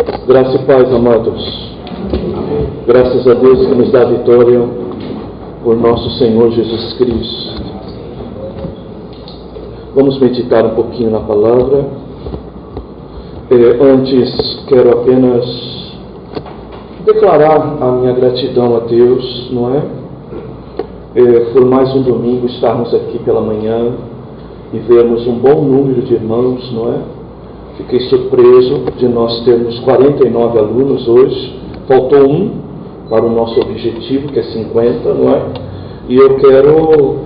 Graça e paz, amados. Graças a Deus que nos dá vitória por nosso Senhor Jesus Cristo. Vamos meditar um pouquinho na palavra. Antes, quero apenas declarar a minha gratidão a Deus, não é? Por mais um domingo estarmos aqui pela manhã e vermos um bom número de irmãos, não é? Fiquei surpreso de nós termos 49 alunos hoje. Faltou um para o nosso objetivo, que é 50, não é? E eu quero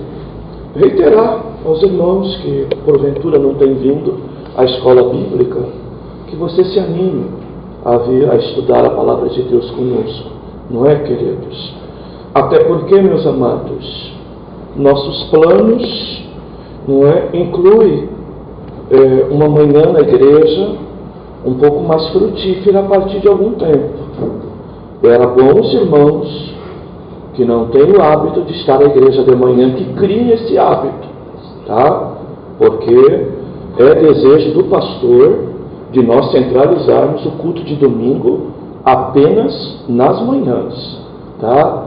reiterar aos irmãos que porventura não têm vindo à escola bíblica, que você se anime a vir a estudar a palavra de Deus conosco, não é, queridos? Até porque, meus amados, nossos planos, não é, inclui uma manhã na igreja um pouco mais frutífera a partir de algum tempo. Era bom os irmãos que não têm o hábito de estar na igreja de manhã que criem esse hábito, tá? Porque é desejo do pastor de nós centralizarmos o culto de domingo apenas nas manhãs, tá?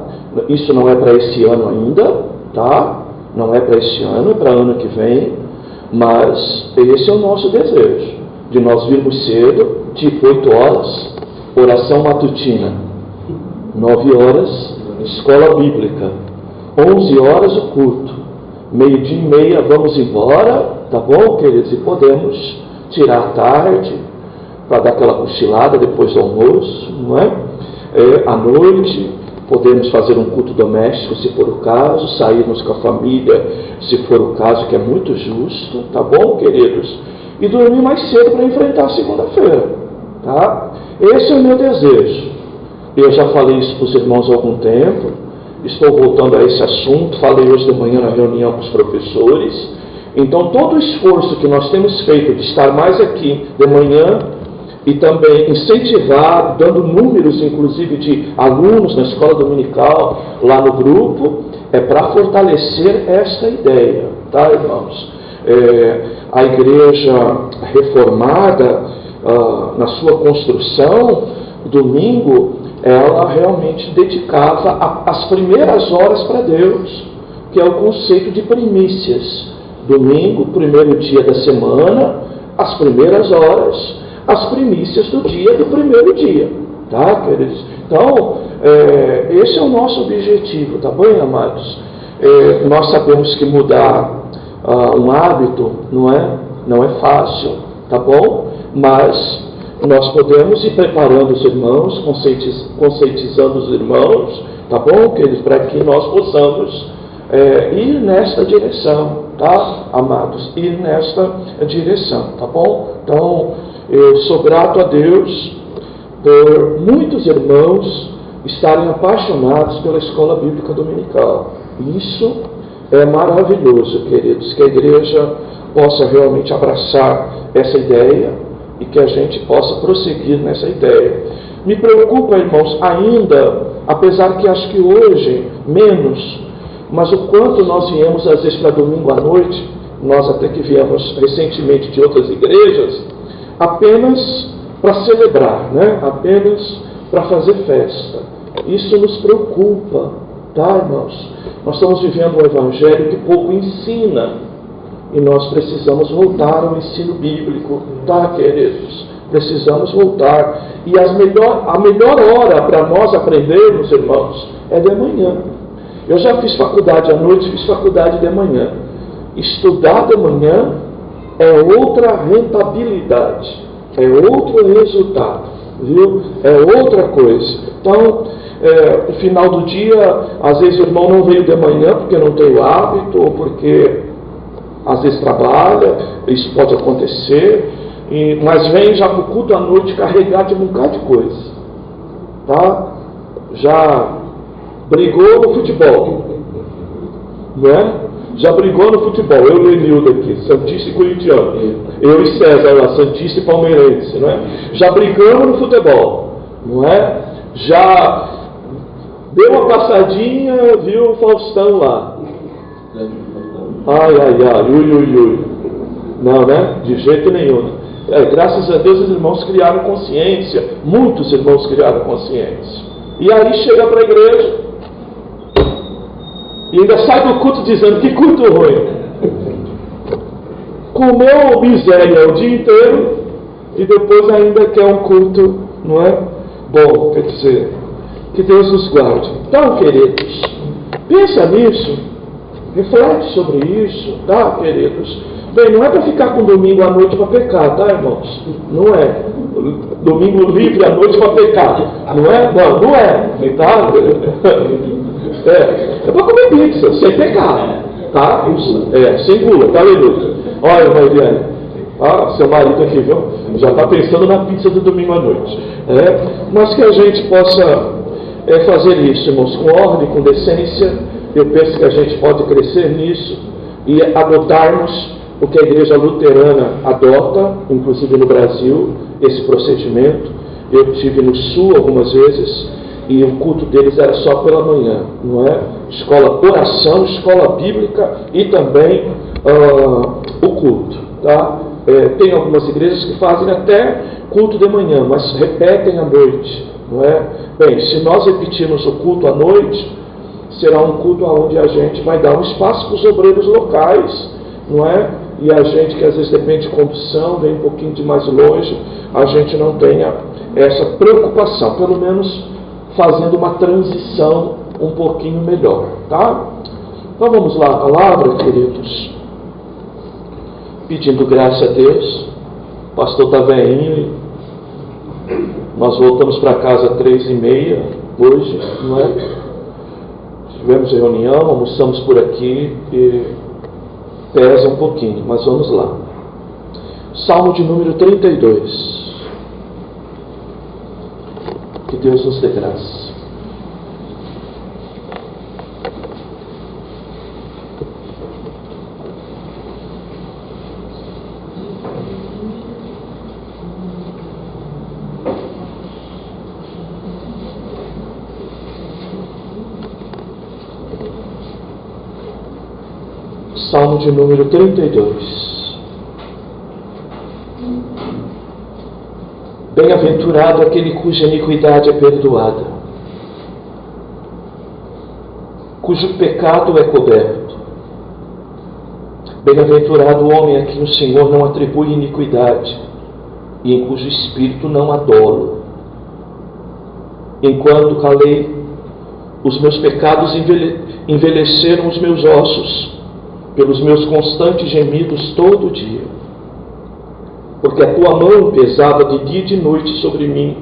Isso não é para esse ano ainda, tá? Não é para este ano, é para ano que vem. Mas esse é o nosso desejo, de nós virmos cedo, tipo 8 horas, oração matutina, 9 horas, escola bíblica, 11 horas o culto, 12:30 vamos embora, tá bom, queridos? E podemos tirar a tarde, para dar aquela cochilada depois do almoço, não é? À noite, podemos fazer um culto doméstico, se for o caso, sairmos com a família, se for o caso, que é muito justo, tá bom, queridos? E dormir mais cedo para enfrentar a segunda-feira, tá? Esse é o meu desejo. Eu já falei isso para os irmãos há algum tempo, estou voltando a esse assunto, falei hoje de manhã na reunião com os professores. Então, todo o esforço que nós temos feito de estar mais aqui de manhã, e também incentivar, dando números, inclusive, de alunos na escola dominical, lá no grupo, é para fortalecer esta ideia, tá, irmãos? A igreja reformada, na sua construção, domingo, ela realmente dedicava as primeiras horas para Deus, que é o conceito de primícias. Domingo, primeiro dia da semana, as primeiras horas, as primícias do dia do primeiro dia, tá, queridos? Então, esse é o nosso objetivo, tá bom, amados? Nós sabemos que mudar um hábito não é fácil, tá bom? Mas nós podemos ir preparando os irmãos, conscientizando os irmãos, tá bom, queridos? Para que nós possamos ir nesta direção, tá, amados? Ir nesta direção, tá bom? Então, eu sou grato a Deus por muitos irmãos estarem apaixonados pela escola bíblica dominical. Isso é maravilhoso, queridos, que a igreja possa realmente abraçar essa ideia e que a gente possa prosseguir nessa ideia. Me preocupa, irmãos, ainda, apesar que acho que hoje menos, mas o quanto nós viemos às vezes para domingo à noite, nós até que viemos recentemente de outras igrejas, apenas para celebrar, né? Apenas para fazer festa. Isso nos preocupa, tá, irmãos? Nós estamos vivendo um evangelho que pouco ensina e nós precisamos voltar ao ensino bíblico, tá, queridos? Precisamos voltar. E a melhor hora para nós aprendermos, irmãos, é de manhã. Eu já fiz faculdade à noite, fiz faculdade de manhã. Estudar de manhã é outra rentabilidade, é outro resultado, viu? É outra coisa. Então, no final do dia, às vezes o irmão não veio de manhã porque não tem o hábito, ou porque às vezes trabalha, isso pode acontecer, mas vem já para o culto à noite carregado de um bocado de coisa, tá? Já brigou no futebol, né? Já brigou no futebol, eu e Lenildo aqui, Santista e Corintiano. Eu e César lá, Santista e Palmeirense, não é? Já brigamos no futebol, não é? Já deu uma passadinha, viu o Faustão lá. Ai, ui. Não, né? De jeito nenhum. Graças a Deus os irmãos criaram consciência, muitos irmãos criaram consciência. E aí chega para a igreja e ainda sai do culto dizendo: que culto ruim. Comeu miséria o dia inteiro e depois ainda quer um culto, não é? Bom, quer dizer, que Deus nos guarde. Então, queridos, pensa nisso, reflete sobre isso, tá, queridos? Bem, não é para ficar com domingo à noite para pecar, tá, irmãos? Não é. Domingo livre à noite para pecar. Não é? Não é. Tá? É para comer pizza, sem pecar. Tá? Sem gula, tá, aleluia. Olha, irmã Eliane, seu marido aqui, viu? Já está pensando na pizza do domingo à noite. Mas que a gente possa fazer isso, irmãos, com ordem, com decência. Eu penso que a gente pode crescer nisso e adotarmos o que a igreja luterana adota, inclusive no Brasil, esse procedimento. Eu estive no Sul algumas vezes e o culto deles era só pela manhã, não é? Oração, escola bíblica e também o culto, tá? Tem algumas igrejas que fazem até culto de manhã, mas repetem à noite, não é? Bem, se nós repetirmos o culto à noite, será um culto onde a gente vai dar um espaço para os obreiros locais, não é? E a gente que às vezes depende de condução, vem um pouquinho de mais longe, a gente não tenha essa preocupação, pelo menos fazendo uma transição um pouquinho melhor, tá? Então vamos lá, a palavra, queridos, pedindo graça a Deus. O pastor está velhinho, nós voltamos para casa 3h30 hoje, não é? Tivemos reunião, almoçamos por aqui e pesa um pouquinho, mas vamos lá. Salmo de número 32. Que Deus nos dê graça. Salmo de número 32. Bem-aventurado aquele cuja iniquidade é perdoada, cujo pecado é coberto. Bem-aventurado o homem a quem o Senhor não atribui iniquidade e em cujo espírito não há dolo. Enquanto calei, os meus pecados envelheceram os meus ossos, pelos meus constantes gemidos todo dia. Porque a tua mão pesava de dia e de noite sobre mim,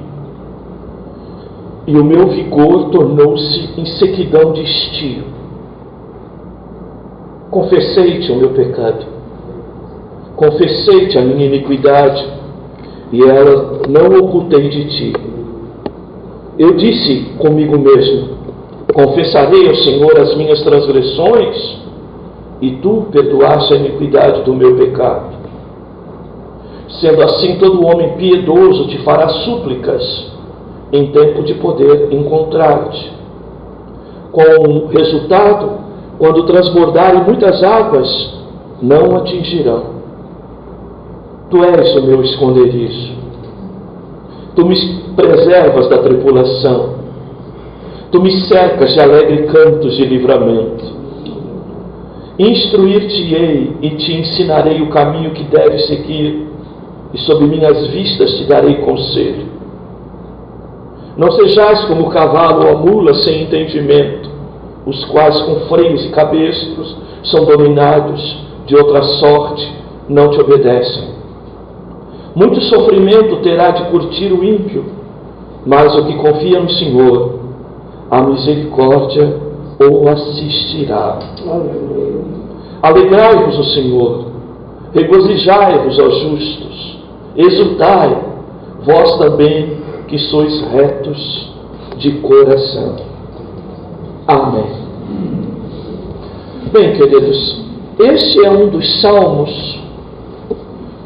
e o meu vigor tornou-se em sequidão de estio. Confessei-te o meu pecado, confessei-te a minha iniquidade, e ela não ocultei de ti. Eu disse comigo mesmo: confessarei ao Senhor as minhas transgressões, e tu perdoaste a iniquidade do meu pecado. Sendo assim, todo homem piedoso te fará súplicas em tempo de poder encontrar-te. Com resultado, quando transbordarem muitas águas, não atingirão. Tu és o meu esconderijo. Tu me preservas da tribulação. Tu me cercas de alegre cantos de livramento. Instruir-te-ei e te ensinarei o caminho que deves seguir, e sob minhas vistas te darei conselho. Não sejais como o cavalo ou a mula sem entendimento, os quais com freios e cabestros são dominados, de outra sorte não te obedecem. Muito sofrimento terá de curtir o ímpio, mas o que confia no Senhor, a misericórdia o assistirá. Alegrai-vos no Senhor, regozijai-vos aos justos, exultai, vós também que sois retos de coração. Amém. Bem, queridos, este é um dos salmos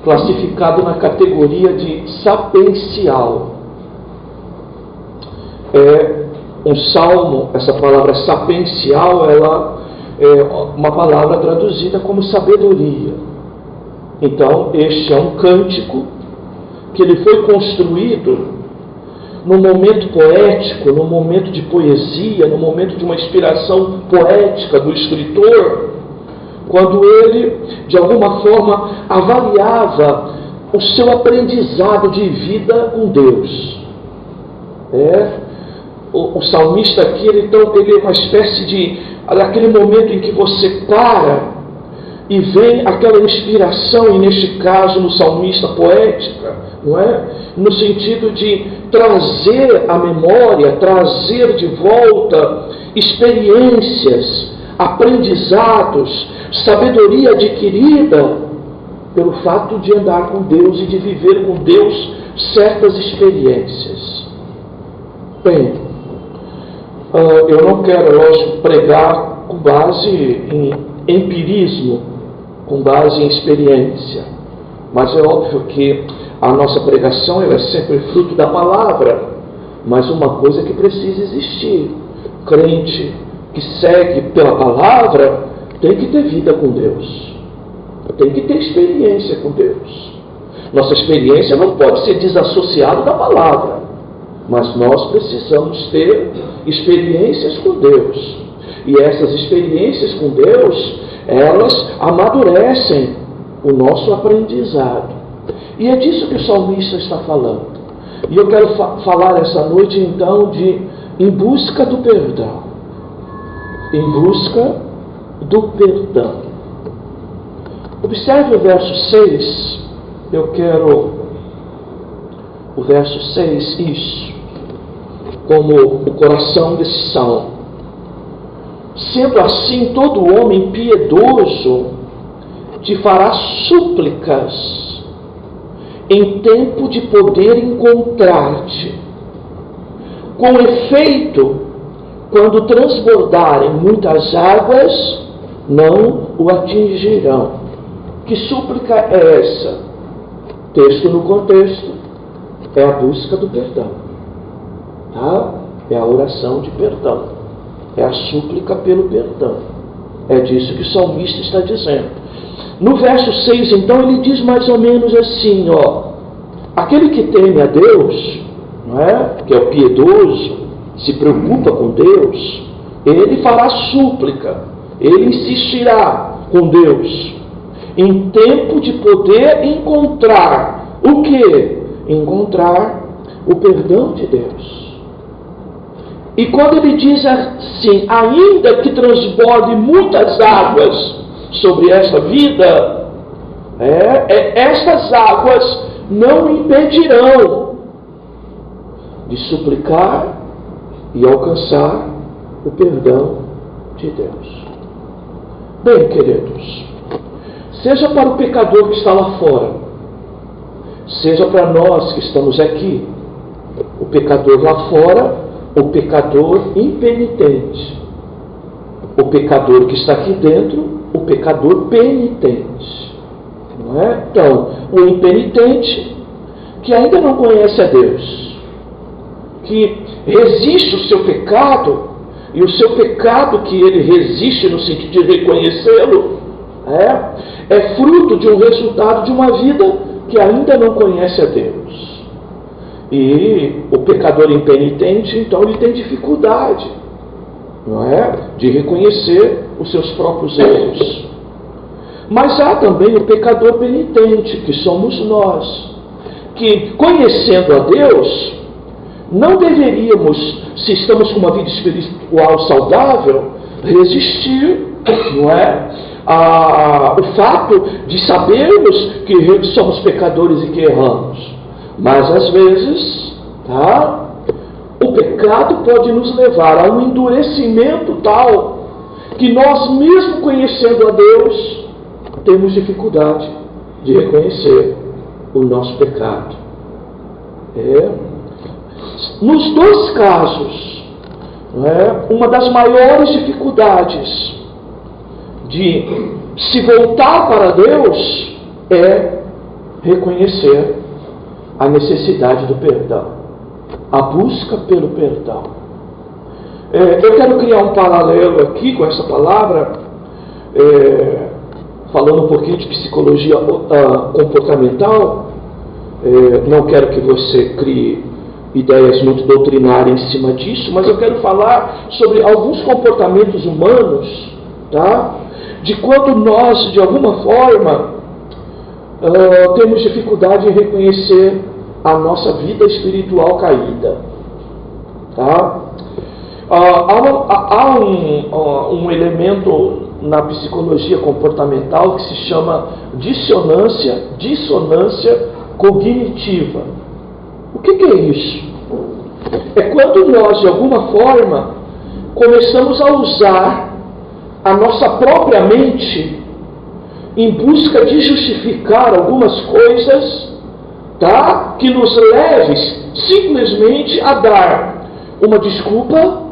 classificado na categoria de sapiencial. É um salmo, essa palavra sapiencial, ela é uma palavra traduzida como sabedoria. Então, este é um cântico que ele foi construído no momento poético, no momento de poesia, no momento de uma inspiração poética do escritor, quando ele, de alguma forma, avaliava o seu aprendizado de vida com Deus. O salmista aqui, ele é uma espécie de, aquele momento em que você para e vem aquela inspiração, e neste caso no salmista poética, não é? No sentido de trazer à memória, trazer de volta experiências, aprendizados, sabedoria adquirida pelo fato de andar com Deus e de viver com Deus certas experiências. Bem, eu não quero, lógico, pregar com base em empirismo, com base em experiência, mas é óbvio que a nossa pregação ela é sempre fruto da palavra, mas uma coisa que precisa existir: crente que segue pela palavra tem que ter vida com Deus, tem que ter experiência com Deus. Nossa experiência não pode ser desassociada da palavra, mas nós precisamos ter experiências com Deus, e essas experiências com Deus, elas amadurecem o nosso aprendizado. E é disso que o salmista está falando. E eu quero falar essa noite então de em busca do perdão. Em busca do perdão. Observe o verso 6. Eu quero o verso 6, isso, como o coração desse salmo. Sendo assim, todo homem piedoso te fará súplicas em tempo de poder encontrar-te. Com efeito, quando transbordarem muitas águas, não o atingirão. Que súplica é essa? Texto no contexto, é a busca do perdão. Tá? É a oração de perdão. É a súplica pelo perdão. É disso que o salmista está dizendo. No verso 6, então, ele diz mais ou menos assim, aquele que teme a Deus, não é? Que é o piedoso, se preocupa com Deus, ele fará súplica, ele insistirá com Deus, em tempo de poder encontrar o quê? Encontrar o perdão de Deus. E quando ele diz assim, ainda que transborde muitas águas sobre essa vida, estas águas não impedirão de suplicar e alcançar o perdão de Deus. Bem, queridos, seja para o pecador que está lá fora, seja para nós que estamos aqui, o pecador lá fora, o pecador impenitente, o pecador que está aqui dentro, o pecador penitente, não é? Então, o impenitente que ainda não conhece a Deus, que resiste o seu pecado, e o seu pecado que ele resiste no sentido de reconhecê-lo, é fruto de um resultado de uma vida que ainda não conhece a Deus. E o pecador impenitente, então, ele tem dificuldade, não é? De reconhecer os seus próprios erros. Mas há também o pecador penitente, que somos nós, que, conhecendo a Deus, não deveríamos, se estamos com uma vida espiritual saudável, resistir, não é? O fato de sabermos que somos pecadores e que erramos. Mas às vezes, o pecado pode nos levar a um endurecimento tal que nós, mesmo conhecendo a Deus, temos dificuldade de reconhecer o nosso pecado. Nos dois casos, uma das maiores dificuldades de se voltar para Deus é reconhecer a necessidade do perdão, a busca pelo perdão. Eu quero criar um paralelo aqui com essa palavra, falando um pouquinho de psicologia comportamental. Não quero que você crie ideias muito doutrinárias em cima disso, mas eu quero falar sobre alguns comportamentos humanos, tá? De quando nós, de alguma forma, temos dificuldade em reconhecer a nossa vida espiritual caída, tá? Há um elemento na psicologia comportamental que se chama dissonância cognitiva. O que é isso? É quando nós, de alguma forma, começamos a usar a nossa própria mente em busca de justificar algumas coisas, tá? Que nos leve simplesmente a dar uma desculpa,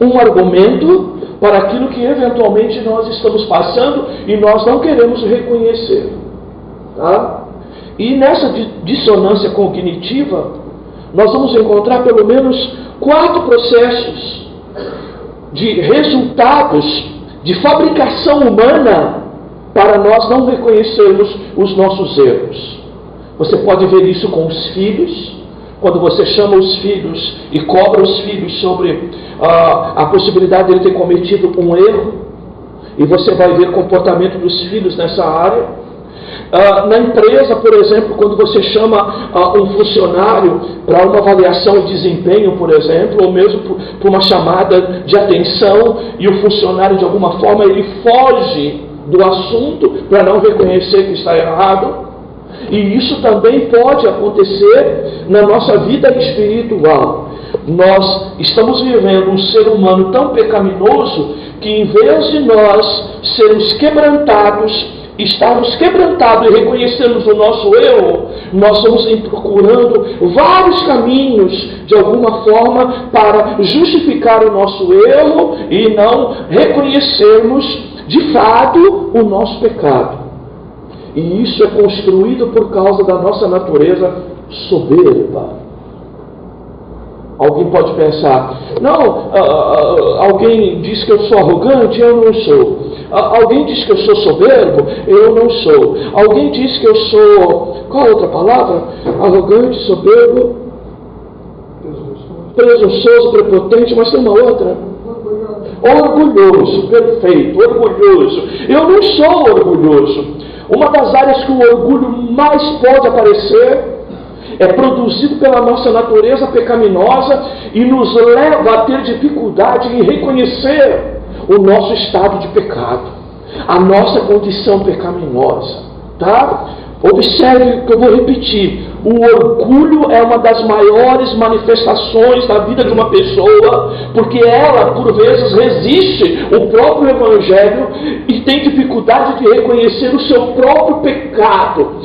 um argumento para aquilo que eventualmente nós estamos passando e nós não queremos reconhecer, tá? E nessa dissonância cognitiva, nós vamos encontrar pelo menos 4 processos de resultados de fabricação humana para nós não reconhecermos os nossos erros. Você pode ver isso com os filhos, quando você chama os filhos e cobra os filhos sobre a possibilidade de ele ter cometido um erro, e você vai ver comportamento dos filhos nessa área. Na empresa, por exemplo, quando você chama um funcionário para uma avaliação de desempenho, por exemplo, ou mesmo para uma chamada de atenção, e o funcionário, de alguma forma, ele foge do assunto para não reconhecer que está errado. E isso também pode acontecer na nossa vida espiritual. Nós estamos vivendo um ser humano tão pecaminoso que, em vez de nós sermos quebrantados, estarmos quebrantados e reconhecermos o nosso erro, nós estamos procurando vários caminhos, de alguma forma, para justificar o nosso erro e não reconhecermos, de fato, o nosso pecado. E isso é construído por causa da nossa natureza soberba. Alguém pode pensar, não, alguém diz que eu sou arrogante, eu não sou. Alguém diz que eu sou soberbo, eu não sou. Alguém diz que eu sou, qual a outra palavra? Arrogante, soberbo, presunçoso, prepotente, mas tem uma outra. Orgulhoso, perfeito, orgulhoso. Eu não sou orgulhoso. Uma das áreas que o orgulho mais pode aparecer é produzido pela nossa natureza pecaminosa e nos leva a ter dificuldade em reconhecer o nosso estado de pecado, a nossa condição pecaminosa, tá? Observe que eu vou repetir. O orgulho é uma das maiores manifestações da vida de uma pessoa, porque ela, por vezes, resiste o próprio Evangelho e tem dificuldade de reconhecer o seu próprio pecado.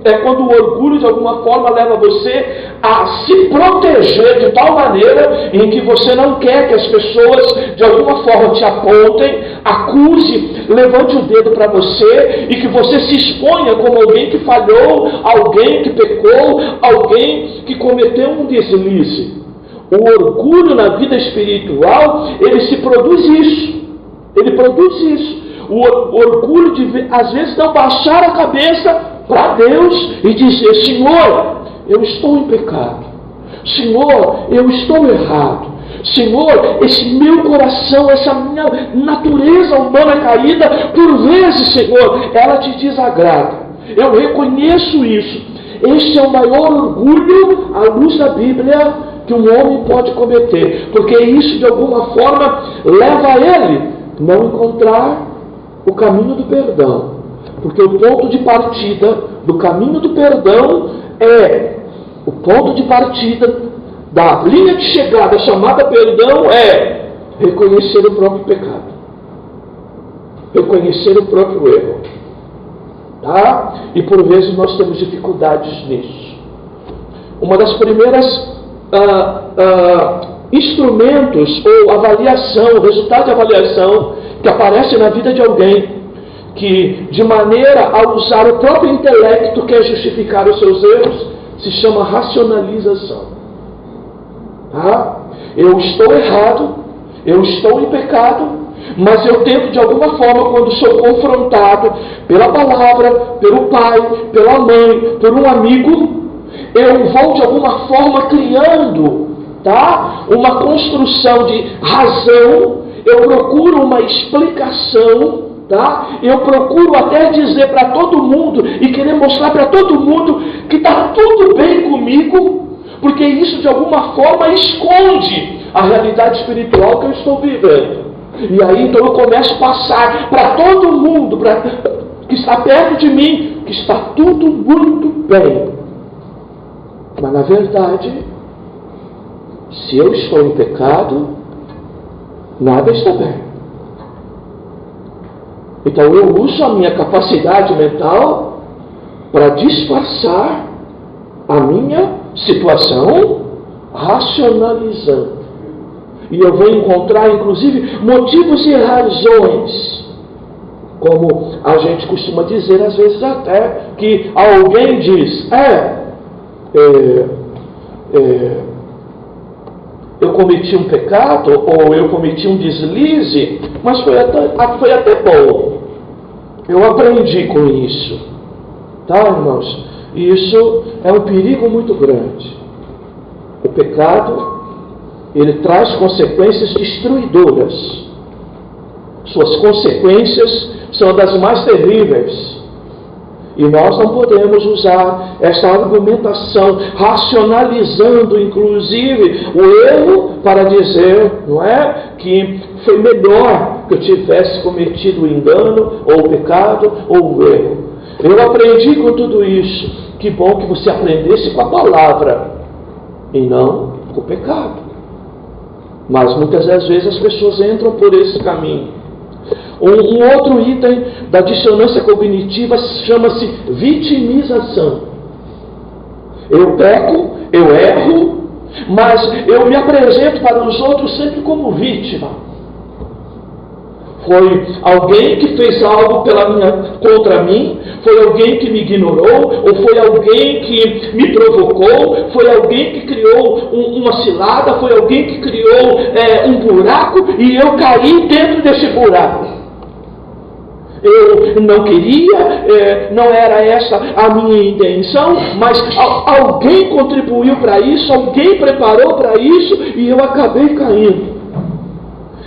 É quando o orgulho, de alguma forma, leva você a se proteger de tal maneira em que você não quer que as pessoas, de alguma forma, te apontem, acuse, levante o dedo para você e que você se exponha como alguém que falhou, alguém que pecou, alguém que cometeu um deslize. O orgulho na vida espiritual, ele se produz isso. Ele produz isso. O orgulho de, às vezes, não baixar a cabeça para Deus e dizer: Senhor, eu estou em pecado. Senhor, eu estou errado. Senhor, esse meu coração, essa minha natureza humana caída, por vezes, Senhor, ela te desagrada. Eu reconheço isso. Este é o maior orgulho, à luz da Bíblia, que um homem pode cometer. Porque isso, de alguma forma, leva a ele não encontrar o caminho do perdão. Porque o ponto de partida do caminho do perdão é o ponto de partida da linha de chegada chamada perdão é reconhecer o próprio pecado, reconhecer o próprio erro, tá? E por vezes nós temos dificuldades nisso. Uma das primeiras instrumentos ou avaliação, resultado de avaliação que aparece na vida de alguém que, de maneira a usar o próprio intelecto, quer justificar os seus erros, se chama racionalização. Tá? Eu estou errado, eu estou em pecado, Mas eu tento de alguma forma, quando sou confrontado pela palavra, pelo pai, pela mãe, por um amigo, eu vou de alguma forma criando, tá? Uma construção de razão, eu procuro uma explicação, tá? Eu procuro até dizer para todo mundo e querer mostrar para todo mundo que está tudo bem comigo, porque isso de alguma forma esconde a realidade espiritual que eu estou vivendo. E aí então eu começo a passar para todo mundo que está perto de mim, que está tudo muito bem. Mas na verdade, se eu estou em pecado, nada está bem. Então eu uso a minha capacidade mental para disfarçar a minha situação, racionalizando. E eu vou encontrar, inclusive, motivos e razões. Como a gente costuma dizer, às vezes até, que alguém diz, eu cometi um pecado, ou eu cometi um deslize, mas foi até bom. Eu aprendi com isso. Tá, irmãos? Isso é um perigo muito grande. O pecado, ele traz consequências destruidoras. Suas consequências são das mais terríveis. E nós não podemos usar essa argumentação, racionalizando inclusive o erro, para dizer, não é, que foi melhor que eu tivesse cometido o engano, ou o pecado, ou o erro. Eu aprendi com tudo isso. Que bom que você aprendesse com a palavra, e não com o pecado. Mas muitas das vezes as pessoas entram por esse caminho. Um outro item da dissonância cognitiva chama-se vitimização. Eu peco, eu erro, mas eu me apresento para os outros sempre como vítima. Foi alguém que fez algo contra mim, foi alguém que me ignorou, ou foi alguém que me provocou, foi alguém que criou uma cilada, foi alguém que criou um buraco e eu caí dentro desse buraco. Eu não queria, não era essa a minha intenção, mas alguém contribuiu para isso, alguém preparou para isso e eu acabei caindo.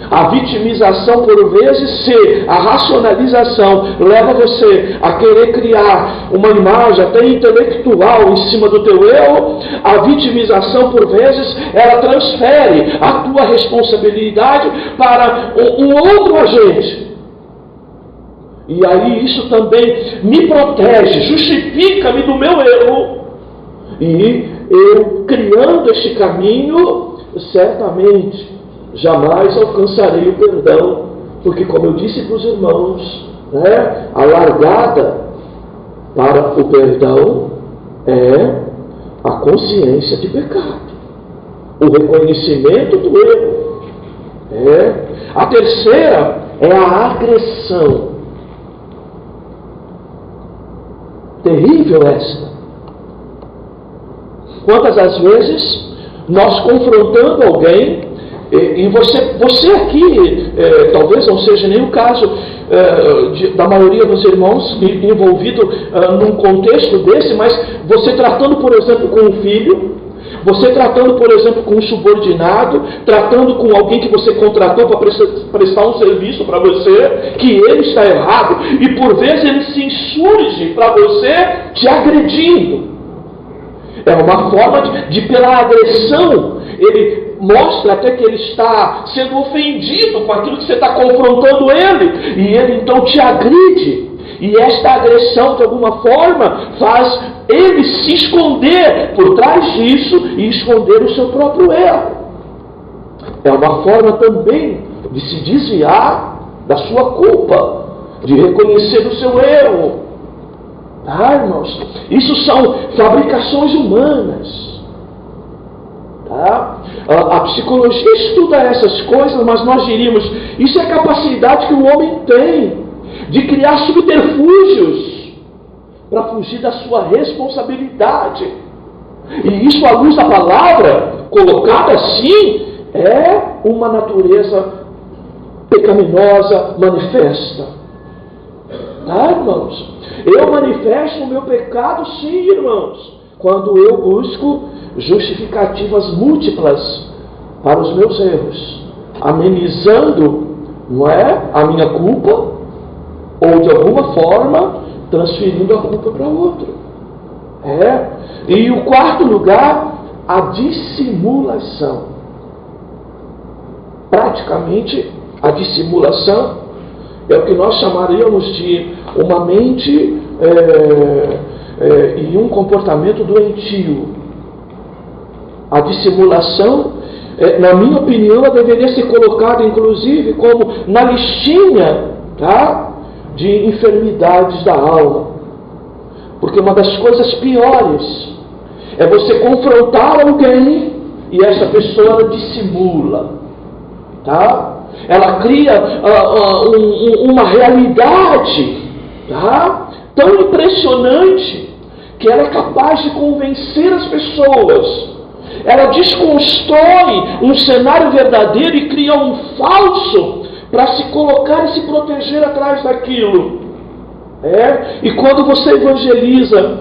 A vitimização, por vezes, a racionalização leva você a querer criar uma imagem até intelectual em cima do teu eu. A vitimização, por vezes, ela transfere a tua responsabilidade para um outro agente. E aí isso também me protege, justifica-me do meu erro. E eu, criando este caminho, certamente jamais alcançarei o perdão, porque, como eu disse para os irmãos, a largada para o perdão é a consciência de pecado, o reconhecimento do erro. A terceira é a agressão. Terrível esta. Quantas as vezes nós confrontando alguém, e você aqui, talvez não seja nem o caso da maioria dos irmãos envolvido num contexto desse, mas você tratando, por exemplo, com um filho, você tratando, por exemplo, com um subordinado, tratando com alguém que você contratou para prestar um serviço para você, que ele está errado, e por vezes ele se insurge para você te agredindo. É uma forma de pela agressão, ele mostra até que ele está sendo ofendido com aquilo que você está confrontando ele, e ele então te agride. E esta agressão, de alguma forma, faz ele se esconder por trás disso e esconder o seu próprio erro. É uma forma também de se desviar da sua culpa, de reconhecer o seu erro. Tá, irmãos? Isso são fabricações humanas. Tá? A psicologia estuda essas coisas, mas nós diríamos, isso é a capacidade que o homem tem de criar subterfúgios para fugir da sua responsabilidade. E isso, à luz da palavra, colocada assim, é uma natureza pecaminosa manifesta. Tá, irmãos? Eu manifesto o meu pecado, sim, irmãos, quando eu busco justificativas múltiplas para os meus erros, amenizando, não é, a minha culpa, ou de alguma forma transferindo a culpa para outro. E o quarto lugar, a dissimulação. Praticamente, a dissimulação é o que nós chamaríamos de uma mente e um comportamento doentio. A dissimulação, na minha opinião, ela deveria ser colocada, inclusive, como na listinha, tá, de enfermidades da alma. Porque uma das coisas piores é você confrontar alguém e essa pessoa ela dissimula, tá? Ela cria uma realidade, tá, tão impressionante que ela é capaz de convencer as pessoas. Ela desconstrói um cenário verdadeiro e cria um falso para se colocar e se proteger atrás daquilo. E quando você evangeliza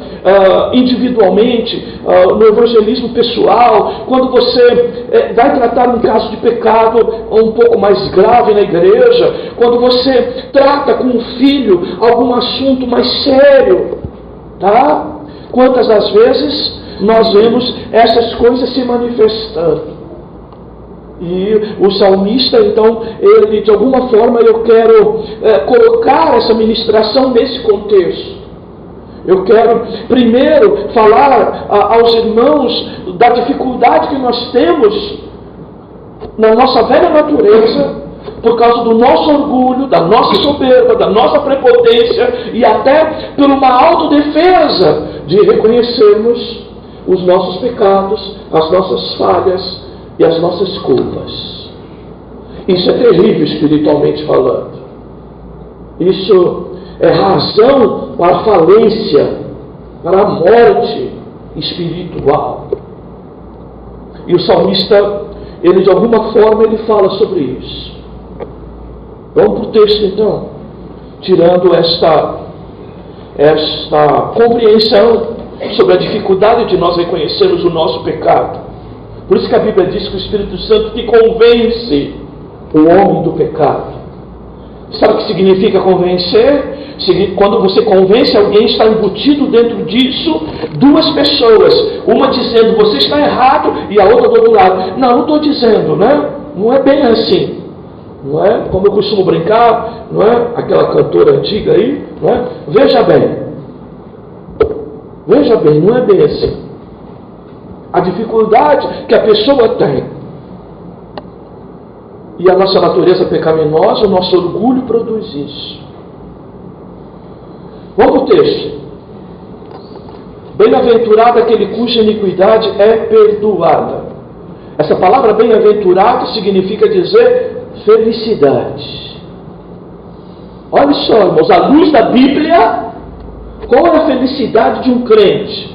individualmente, no evangelismo pessoal, quando você vai tratar um caso de pecado um pouco mais grave na igreja, quando você trata com um filho algum assunto mais sério, tá? Quantas das vezes nós vemos essas coisas se manifestando? E o salmista, então, ele de alguma forma eu quero colocar essa ministração nesse contexto. Eu quero primeiro falar aos irmãos da dificuldade que nós temos na nossa velha natureza, por causa do nosso orgulho, da nossa soberba, da nossa prepotência e até por uma autodefesa de reconhecermos os nossos pecados, as nossas falhas e as nossas culpas. Isso é terrível espiritualmente falando. Isso é razão para a falência, para a morte espiritual. E o salmista, ele de alguma forma, ele fala sobre isso. Vamos para o texto então, tirando esta compreensão sobre a dificuldade de nós reconhecermos o nosso pecado. Por isso que a Bíblia diz que o Espírito Santo que convence o homem do pecado. Sabe o que significa convencer? Quando você convence alguém, está embutido dentro disso duas pessoas. Uma dizendo, você está errado, e a outra do outro lado. Não estou dizendo, né? Não é bem assim. Não é? Como eu costumo brincar, não é? Aquela cantora antiga aí, não é? Veja bem, não é bem assim. A dificuldade que a pessoa tem e a nossa natureza pecaminosa, o nosso orgulho produz isso. Vamos para o texto. Bem-aventurado aquele cuja iniquidade é perdoada. Essa palavra bem-aventurado significa dizer felicidade. Olha só, irmãos, à luz da Bíblia, qual é a felicidade de um crente?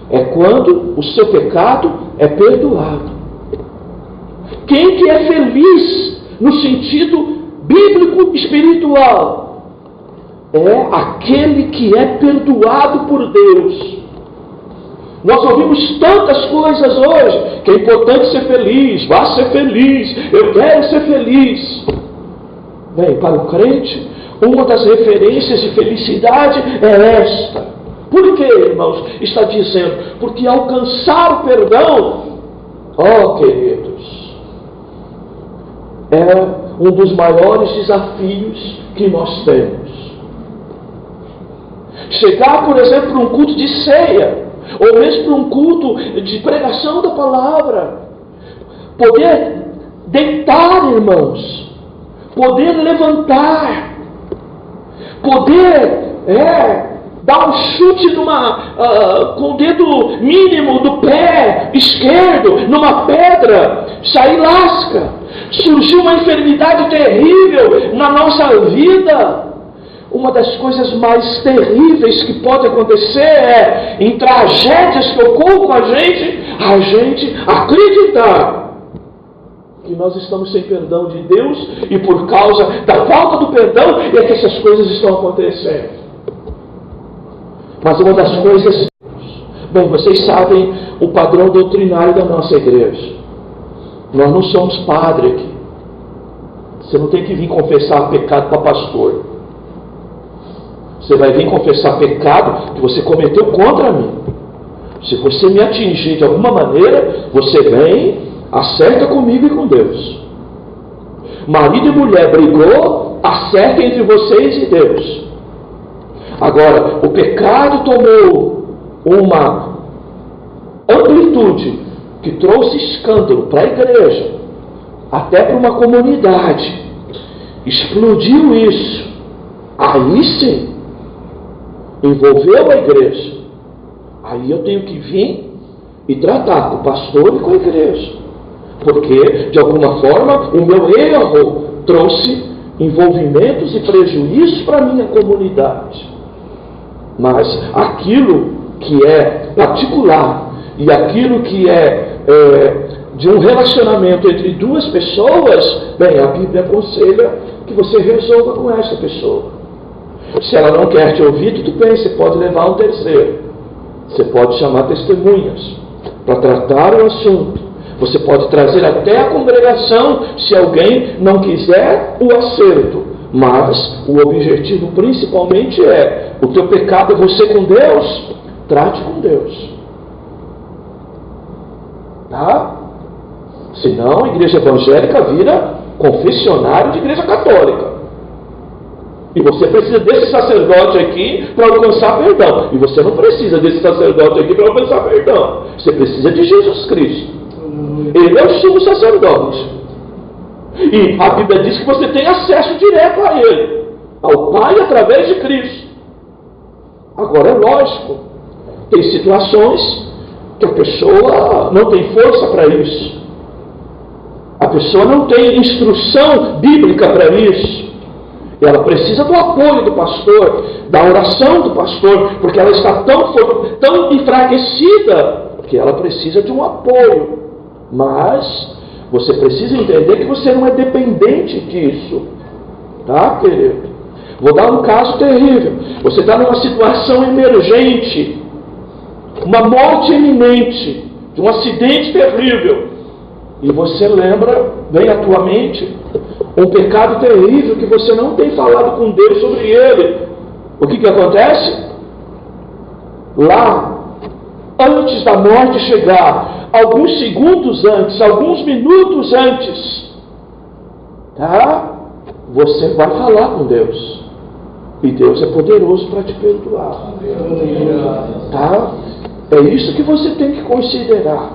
É quando o seu pecado é perdoado. Quem que é feliz no sentido bíblico espiritual? É aquele que é perdoado por Deus. Nós ouvimos tantas coisas hoje, que é importante ser feliz, vá ser feliz, eu quero ser feliz. Bem, para o crente, uma das referências de felicidade é esta. Por que, irmãos? Está dizendo, porque alcançar o perdão, queridos, é um dos maiores desafios que nós temos. Chegar, por exemplo, para um culto de ceia, ou mesmo para um culto de pregação da palavra, poder deitar, irmãos, poder levantar, poder dar um chute com o dedo mínimo do pé esquerdo numa pedra, sair lasca. Surgiu uma enfermidade terrível na nossa vida. Uma das coisas mais terríveis que pode acontecer é, em tragédias que ocorrem com a gente acreditar que nós estamos sem perdão de Deus e por causa da falta do perdão é que essas coisas estão acontecendo. Mas uma das coisas... Bem, vocês sabem o padrão doutrinário da nossa igreja. Nós não somos padre aqui. Você não tem que vir confessar pecado para pastor. Você vai vir confessar pecado que você cometeu contra mim. Se você me atingir de alguma maneira, você vem, acerta comigo e com Deus. Marido e mulher brigou, acerta entre vocês e Deus. Agora, o pecado tomou uma amplitude que trouxe escândalo para a igreja, até para uma comunidade. Explodiu isso. Aí sim, envolveu a igreja. Aí eu tenho que vir e tratar com o pastor e com a igreja. Porque, de alguma forma, o meu erro trouxe envolvimentos e prejuízos para a minha comunidade. Mas aquilo que é particular e aquilo que é de um relacionamento entre duas pessoas, bem, a Bíblia aconselha que você resolva com essa pessoa. Se ela não quer te ouvir, tudo bem, você pode levar um terceiro. Você pode chamar testemunhas para tratar o assunto. Você pode trazer até a congregação se alguém não quiser o acerto. Mas o objetivo principalmente é: o teu pecado é você com Deus, trate com Deus. Tá? Senão a igreja evangélica vira confessionário de igreja católica. E você precisa desse sacerdote aqui para alcançar perdão. E você não precisa desse sacerdote aqui para alcançar perdão. Você precisa de Jesus Cristo. Ele é o sumo sacerdote. E a Bíblia diz que você tem acesso direto a Ele, ao Pai através de Cristo. Agora é lógico, tem situações que a pessoa não tem força para isso. A pessoa não tem instrução bíblica para isso. Ela precisa do apoio do pastor, da oração do pastor, porque ela está tão enfraquecida que ela precisa de um apoio. Mas você precisa entender que você não é dependente disso. Tá, querido? Vou dar um caso terrível. Você está numa situação emergente, uma morte iminente, de um acidente terrível. E você lembra, vem à tua mente, um pecado terrível que você não tem falado com Deus sobre ele. O que acontece? Lá, antes da morte chegar, alguns segundos antes, alguns minutos antes, tá? Você vai falar com Deus. E Deus é poderoso para te perdoar. Tá? É isso que você tem que considerar.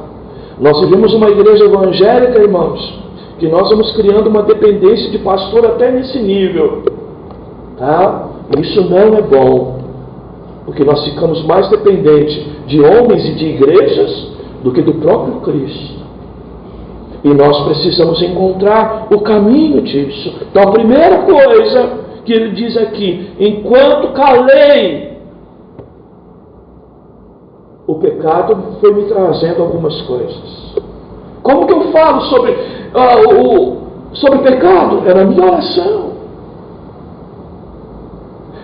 Nós vivemos uma igreja evangélica, irmãos, que nós vamos criando uma dependência de pastor até nesse nível. Tá? Isso não é bom. Porque nós ficamos mais dependentes de homens e de igrejas do que do próprio Cristo. E nós precisamos encontrar o caminho disso. Então a primeira coisa que ele diz aqui: enquanto calei, o pecado foi me trazendo algumas coisas. Como que eu falo sobre pecado? É na minha oração.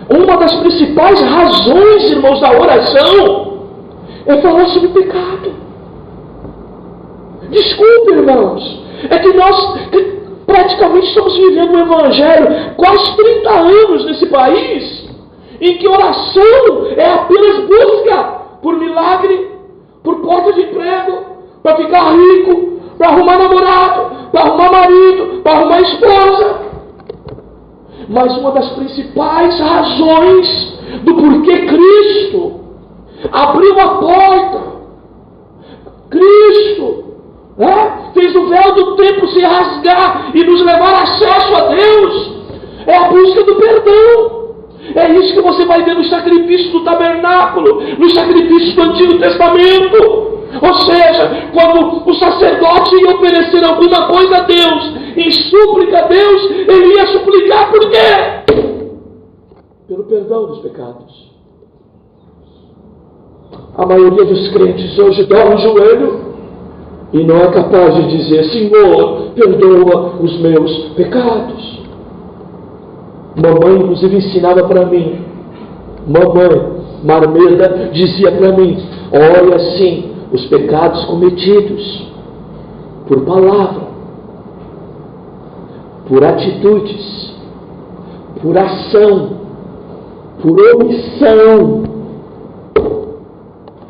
Uma das principais razões, irmãos, da oração é falar sobre pecado. Desculpe, irmãos, é que nós praticamente estamos vivendo um evangelho quase 30 anos nesse país, em que oração é apenas busca por milagre, por porta de emprego, para ficar rico, para arrumar namorado, para arrumar marido, para arrumar esposa. Mas uma das principais razões do porquê Cristo abriu a porta, Cristo fez o véu do templo se rasgar e nos levar acesso a Deus, é a busca do perdão. É isso que você vai ver nos sacrifícios do tabernáculo, nos sacrifícios do Antigo Testamento. Ou seja, quando o sacerdote ia oferecer alguma coisa a Deus, em súplica a Deus, ele ia suplicar por quê? Pelo perdão dos pecados. A maioria dos crentes hoje dobra o joelho E não é capaz de dizer: Senhor, perdoa os meus pecados. Mamãe, inclusive, ensinava para mim. Mamãe, Marmeda, dizia para mim: olha assim, os pecados cometidos por palavra, por atitudes, por ação, por omissão.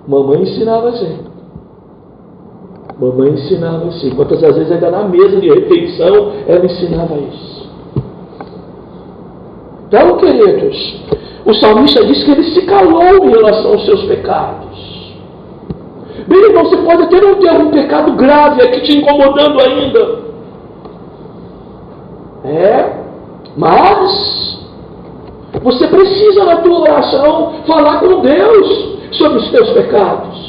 Mamãe ensinava assim. Mamãe ensinava assim. Quantas às vezes ainda na mesa de refeição ela ensinava isso. Então, queridos, o salmista diz que ele se calou em relação aos seus pecados. Bem, irmão, você pode até não ter algum pecado grave aqui te incomodando ainda. Mas você precisa na tua oração falar com Deus sobre os teus pecados.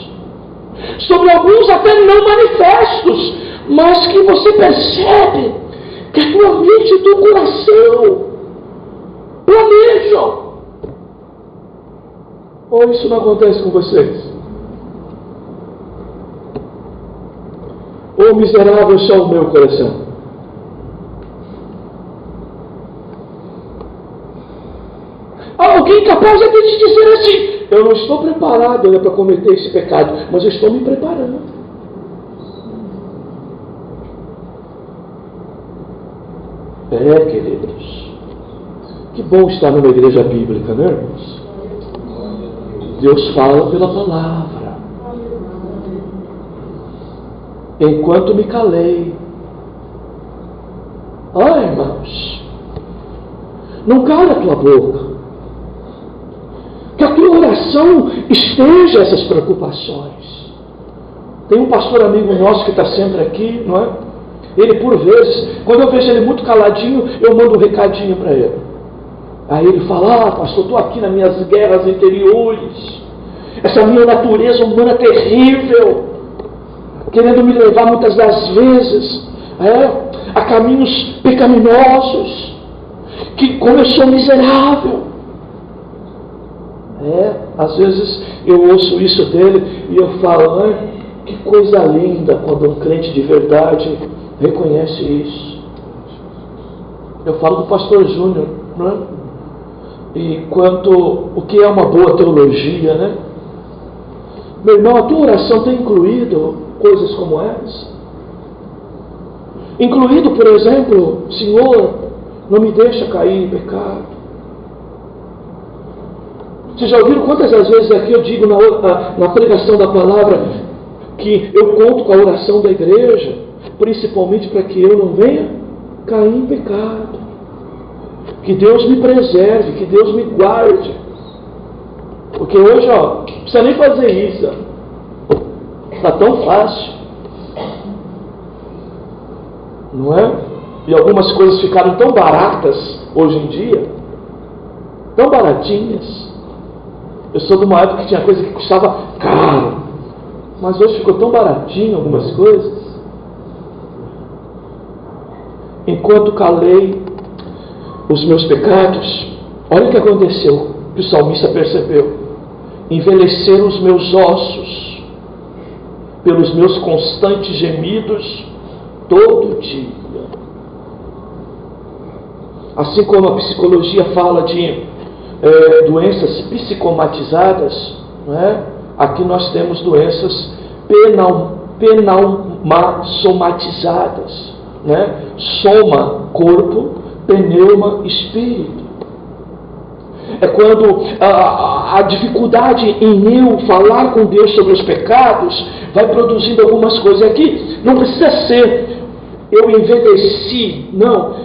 Sobre alguns até não manifestos, mas que você percebe que a tua mente e o teu coração planejam. Ou isso não acontece com vocês? Ou miserável só o meu coração? Alguém capaz até de dizer assim: eu não estou preparado ainda para cometer esse pecado, mas eu estou me preparando. Queridos, que bom estar numa igreja bíblica, né, irmãos? Deus fala pela palavra. Enquanto me calei. Irmãos, não cala a tua boca. Que a tua oração esteja essas preocupações. Tem um pastor amigo nosso que está sempre aqui, não é? Ele, por vezes, quando eu vejo ele muito caladinho, eu mando um recadinho para ele. Aí ele fala: pastor, estou aqui nas minhas guerras interiores, essa minha natureza humana terrível, querendo me levar muitas das vezes a caminhos pecaminosos, que como eu sou miserável. Às vezes eu ouço isso dele e eu falo: que coisa linda quando um crente de verdade reconhece isso. Eu falo do pastor Júnior, não é? E quanto o que é uma boa teologia, né? Meu irmão, a tua oração tem incluído coisas como essa? Incluído, por exemplo: Senhor, não me deixa cair em pecado. Vocês já ouviram quantas as vezes aqui eu digo na pregação da palavra que eu conto com a oração da igreja, principalmente para que eu não venha cair em pecado. Que Deus me preserve, que Deus me guarde. Porque hoje, não precisa nem fazer isso. Está tão fácil. Não é? E algumas coisas ficaram tão baratas hoje em dia. Tão baratinhas. Eu sou de uma época que tinha coisa que custava caro. Mas hoje ficou tão baratinho algumas coisas. Enquanto calei os meus pecados, olha o que aconteceu, que o salmista percebeu: envelheceram os meus ossos pelos meus constantes gemidos todo dia. Assim como a psicologia fala de doenças psicomatizadas, não é? Aqui nós temos doenças pneumosomatizadas, né? Soma, corpo, pneuma, espírito. É quando a dificuldade em eu falar com Deus sobre os pecados vai produzindo algumas coisas. Aqui não precisa ser eu envelheci, não,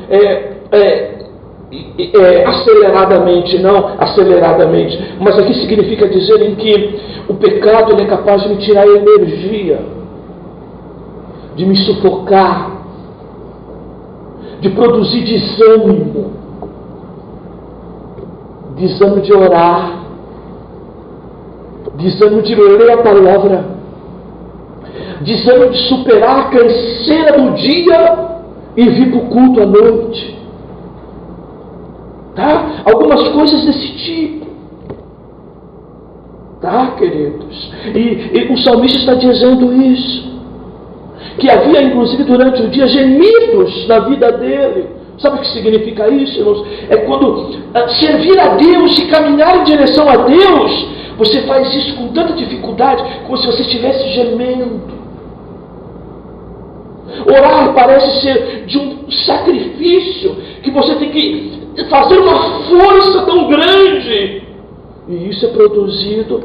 aceleradamente, não aceleradamente, mas aqui significa dizer em que o pecado ele é capaz de me tirar energia, de me sufocar, de produzir desânimo de orar, desânimo de ler a palavra, desânimo de superar a canseira do dia e vir para o culto à noite. Tá? Algumas coisas desse tipo. Tá, queridos? E o salmista está dizendo isso. que havia inclusive durante o dia gemidos na vida dele. Sabe o que significa isso, irmãos? É quando servir a Deus e caminhar em direção a Deus, você faz isso com tanta dificuldade, como se você estivesse gemendo. Orar parece ser de um sacrifício, que você tem que fazer uma força tão grande. E isso é produzido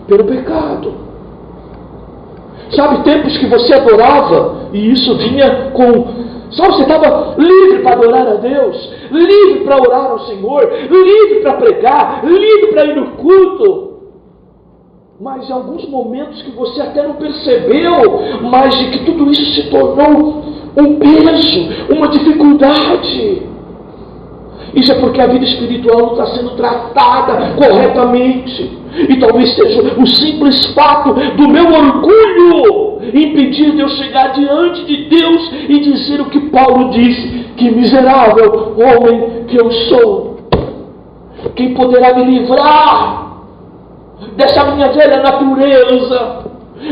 pelo pecado. Sabe, tempos que você adorava, e isso vinha com... Sabe, você estava livre para adorar a Deus, livre para orar ao Senhor, livre para pregar, livre para ir no culto. Mas em alguns momentos que você até não percebeu, mas de que tudo isso se tornou um peso, uma dificuldade. Isso é porque a vida espiritual não está sendo tratada corretamente. E talvez seja o simples fato do meu orgulho impedir de eu chegar diante de Deus e dizer o que Paulo disse: que miserável homem que eu sou. Quem poderá me livrar dessa minha velha natureza,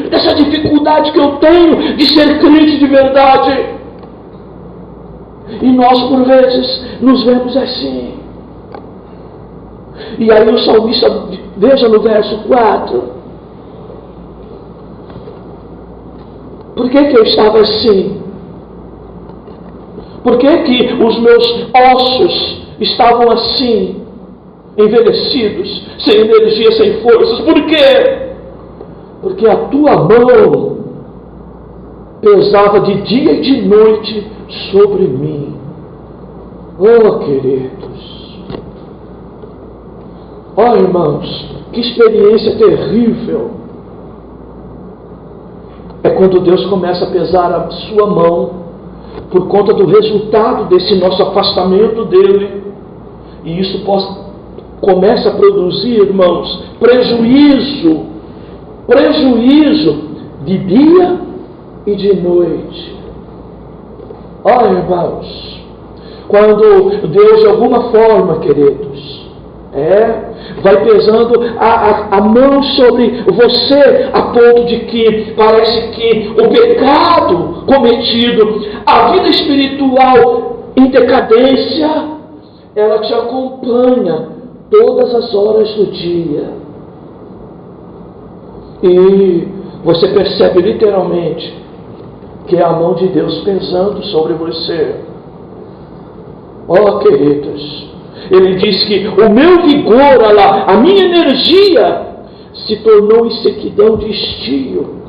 dessa dificuldade que eu tenho de ser crente de verdade? E nós, por vezes, nos vemos assim. E aí o salmista, veja no verso 4. Por que eu estava assim? Por que os meus ossos estavam assim, envelhecidos, sem energia, sem forças? Por quê? Porque a tua mão pesava de dia e de noite sobre mim. Oh, queridos, oh, irmãos, que experiência terrível é quando Deus começa a pesar a sua mão por conta do resultado desse nosso afastamento dele, e isso começa a produzir, irmãos, prejuízo de dia e de noite. Ó, irmãos, quando Deus de alguma forma, queridos, vai pesando a mão sobre você, a ponto de que parece que o pecado cometido, a vida espiritual em decadência, ela te acompanha todas as horas do dia. E você percebe literalmente que é a mão de Deus pesando sobre você. Oh, queridos, ele diz que o meu vigor, a minha energia se tornou em sequidão de estio.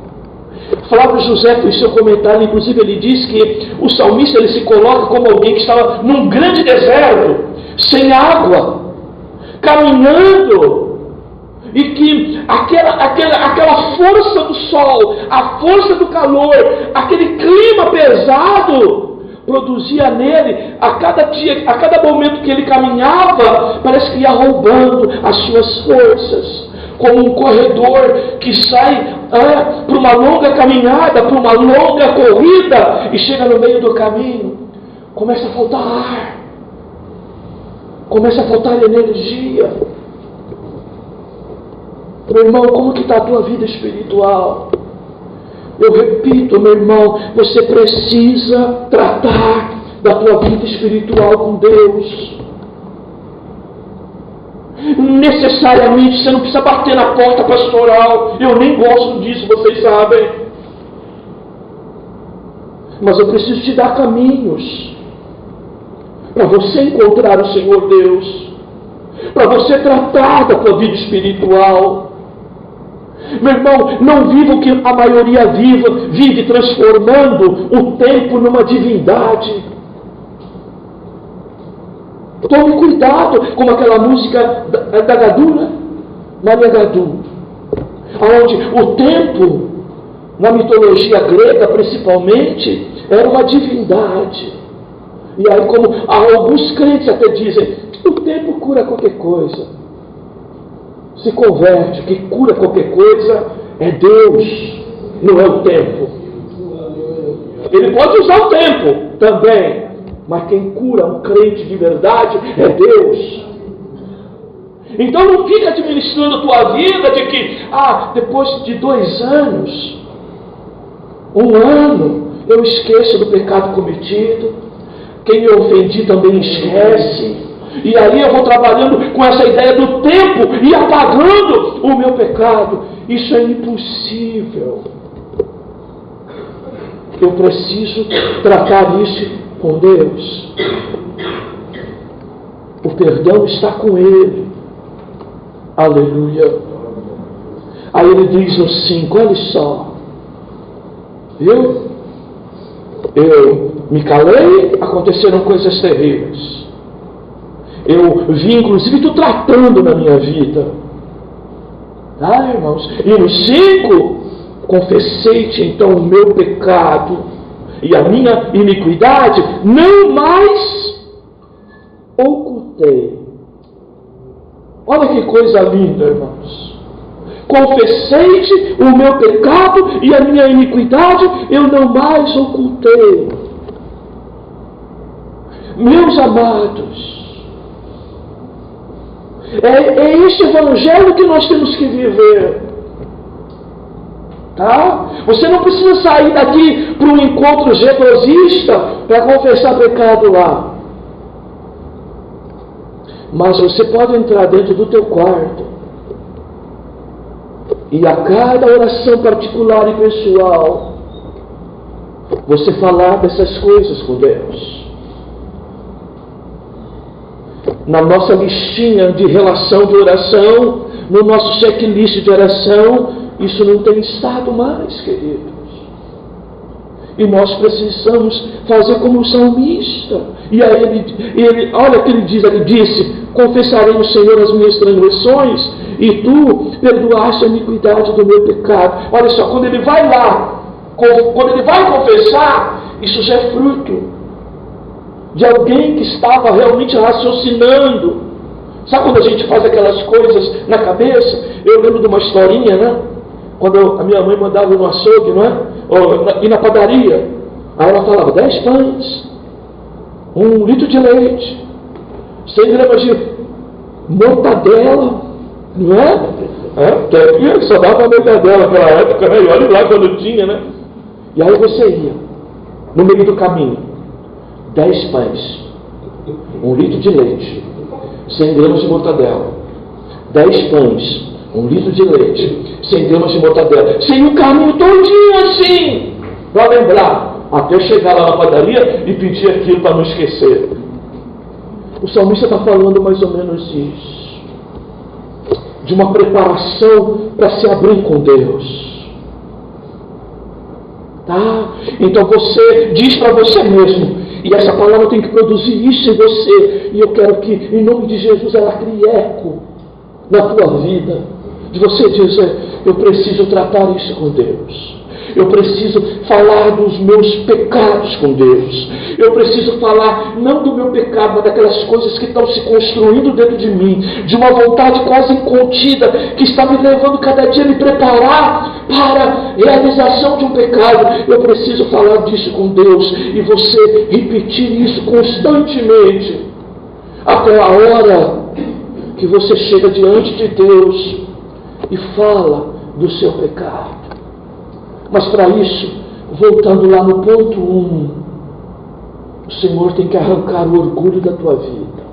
Flávio José, em seu comentário, inclusive, ele diz que o salmista ele se coloca como alguém que estava num grande deserto, sem água, caminhando, e que aquela força do sol, a força do calor, aquele clima pesado, produzia nele, a cada dia, a cada momento que ele caminhava, parece que ia roubando as suas forças, como um corredor que sai para uma longa caminhada, para uma longa corrida, e chega no meio do caminho, começa a faltar ar, começa a faltar energia. Meu irmão, como que está a tua vida espiritual? Eu repito, meu irmão, você precisa tratar da tua vida espiritual com Deus. Necessariamente você não precisa bater na porta pastoral. Eu nem gosto disso, vocês sabem. Mas eu preciso te dar caminhos para você encontrar o Senhor Deus, para você tratar da tua vida espiritual. Meu irmão, não viva o que a maioria vive, transformando o tempo numa divindade. Tome cuidado, como aquela música da Gadu, né? Maria Gadu, onde o tempo, na mitologia grega principalmente, era uma divindade. E aí, como alguns crentes até dizem, o tempo cura qualquer coisa. Se converte, o que cura qualquer coisa é Deus, não é o tempo. Ele pode usar o tempo também, mas quem cura um crente de verdade é Deus. Então não fica administrando a tua vida de que, depois de 2 anos, um ano, eu esqueço do pecado cometido. Quem eu ofendi também esquece. E aí eu vou trabalhando com essa ideia do tempo e apagando o meu pecado. Isso é impossível. Eu preciso tratar isso com Deus. O perdão está com Ele. Aleluia. Aí ele diz no 5, olha só. Eu me calei, aconteceram coisas terríveis. Eu vi, inclusive, tu tratando na minha vida. Tá, irmãos? E no 5, confessei-te então o meu pecado e a minha iniquidade, não mais ocultei. Olha que coisa linda, irmãos. Confessei-te o meu pecado e a minha iniquidade, eu não mais ocultei. Meus amados, é este evangelho que nós temos que viver. Tá? Você não precisa sair daqui para um encontro jesuísta para confessar pecado lá. Mas você pode entrar dentro do teu quarto e a cada oração particular e pessoal você falar dessas coisas com Deus. Na nossa listinha de relação de oração, no nosso checklist de oração, isso não tem estado mais, queridos. E nós precisamos fazer como o salmista. E aí ele olha o que ele disse: confessarei ao Senhor as minhas transgressões, e tu perdoaste a iniquidade do meu pecado. Olha só, quando ele vai lá, quando ele vai confessar, isso já é fruto de alguém que estava realmente raciocinando. Sabe quando a gente faz aquelas coisas na cabeça? Eu lembro de uma historinha, né? Quando a minha mãe mandava no açougue, não é? Ou ir na padaria. Aí ela falava 10 pães, 1 litro de leite, 100 gramas de mortadela, não é? Só dava mortadela naquela época, né? E olha lá quando tinha, né? E aí você ia, no meio do caminho, 10 pães, 1 litro de leite, 100 gramas de mortadela, 10 pães, 1 litro de leite, 100 gramas de mortadela, sem o caminho todinho assim, para lembrar, até chegar lá na padaria e pedir aquilo para não esquecer. O salmista está falando mais ou menos isso, de uma preparação para se abrir com Deus. Tá? Então você diz para você mesmo, e essa palavra tem que produzir isso em você, e eu quero que, em nome de Jesus, ela crie eco na tua vida, de você dizer: eu preciso tratar isso com Deus. Eu preciso falar dos meus pecados com Deus. Eu preciso falar não do meu pecado, mas daquelas coisas que estão se construindo dentro de mim, de uma vontade quase incontida que está me levando cada dia a me preparar para a realização de um pecado. Eu preciso falar disso com Deus, e você repetir isso constantemente até a hora que você chega diante de Deus e fala do seu pecado. Mas para isso, voltando lá no ponto 1, o Senhor tem que arrancar o orgulho da tua vida.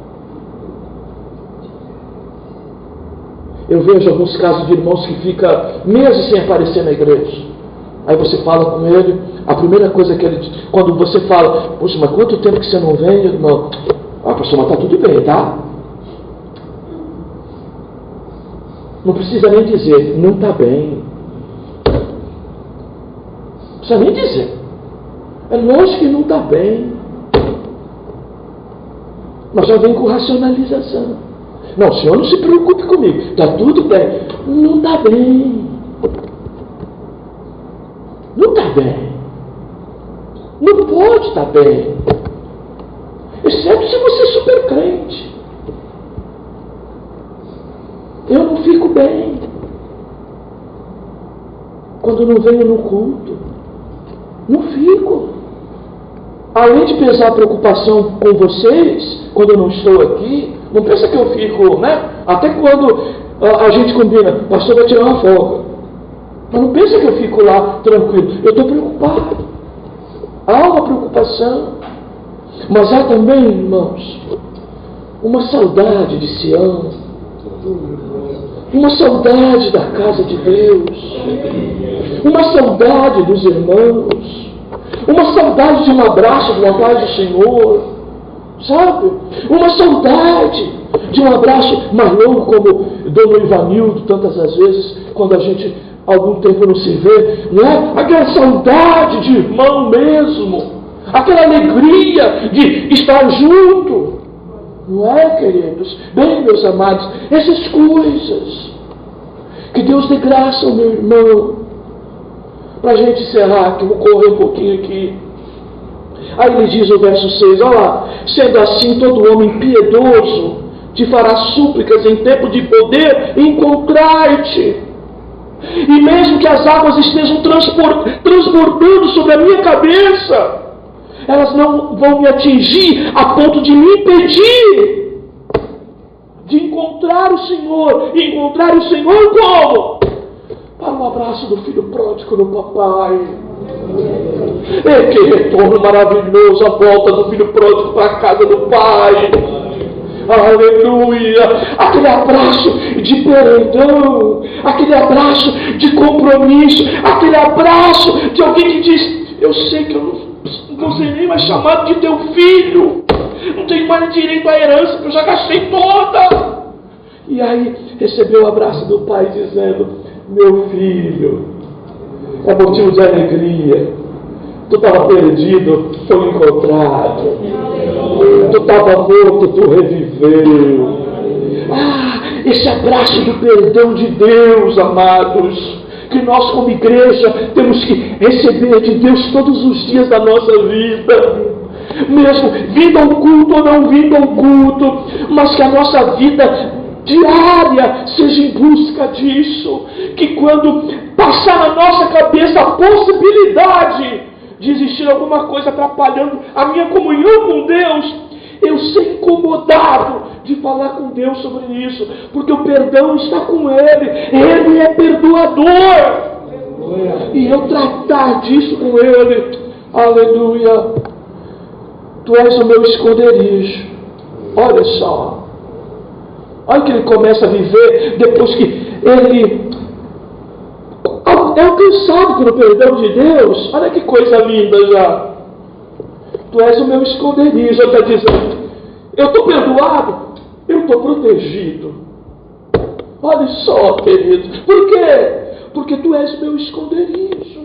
Eu vejo alguns casos de irmãos que ficam meses sem aparecer na igreja. Aí você fala com ele, a primeira coisa que ele diz, quando você fala: poxa, mas quanto tempo que você não vem, irmão? Ah, pastor, mas está tudo bem, tá? Não precisa nem dizer, não está bem. Não precisa nem dizer. É lógico que não está bem. Mas já vem com racionalização. Não, o senhor não se preocupe comigo. Está tudo bem. Não está bem. Não está bem. Não pode estar bem. Exceto se você é super crente. Eu não fico bem quando não venho no culto. Não fico. Além de pensar a preocupação com vocês, quando eu não estou aqui, não pensa que eu fico, né? Até quando a gente combina, pastor vai tirar uma folga. Mas não pensa que eu fico lá tranquilo. Eu estou preocupado. Há uma preocupação. Mas há também, irmãos, uma saudade de Sião. Uma saudade da casa de Deus. Uma saudade dos irmãos. Uma saudade de um abraço, de uma paz do Senhor. Sabe? Uma saudade de um abraço mais longo, como Dona Ivanildo, tantas as vezes, quando a gente algum tempo não se vê, não é? Aquela saudade de irmão mesmo, aquela alegria de estar junto, não é, queridos? Bem, meus amados, essas coisas, que Deus dê graça ao meu irmão, para a gente encerrar, que eu vou correr um pouquinho aqui. Aí ele diz no verso 6, olha lá, sendo assim todo homem piedoso te fará súplicas em tempo de poder encontrar-te. E mesmo que as águas estejam transbordando sobre a minha cabeça, elas não vão me atingir a ponto de me impedir de encontrar o Senhor. E encontrar o Senhor como? Para o abraço do filho pródigo no papai. E que retorno maravilhoso, a volta do filho pródigo para a casa do pai. Aleluia! Aquele abraço de perdão, aquele abraço de compromisso, aquele abraço de alguém que diz: eu sei que eu não vou ser nem mais chamado de teu filho, não tenho mais direito à herança, porque eu já gastei toda. E aí recebeu o abraço do pai dizendo: meu filho, é motivo de alegria. Tu estava perdido, foi encontrado. Tu estava morto, tu reviveu. Esse abraço do perdão de Deus, amados, que nós como igreja temos que receber de Deus todos os dias da nossa vida. Mesmo vindo ao culto ou não vindo ao culto, mas que a nossa vida diária seja em busca disso. Que quando passar na nossa cabeça a possibilidade de existir alguma coisa atrapalhando a minha comunhão com Deus, eu ser incomodado de falar com Deus sobre isso, porque o perdão está com Ele é perdoador, e eu tratar disso com Ele. Aleluia! Tu és o meu esconderijo. Olha só, olha que ele começa a viver depois que ele é alcançado pelo perdão de Deus. Olha que coisa linda já. Tu és o meu esconderijo. Ele está dizendo: eu estou perdoado, eu estou protegido. Olha só, queridos. Por quê? Porque tu és o meu esconderijo.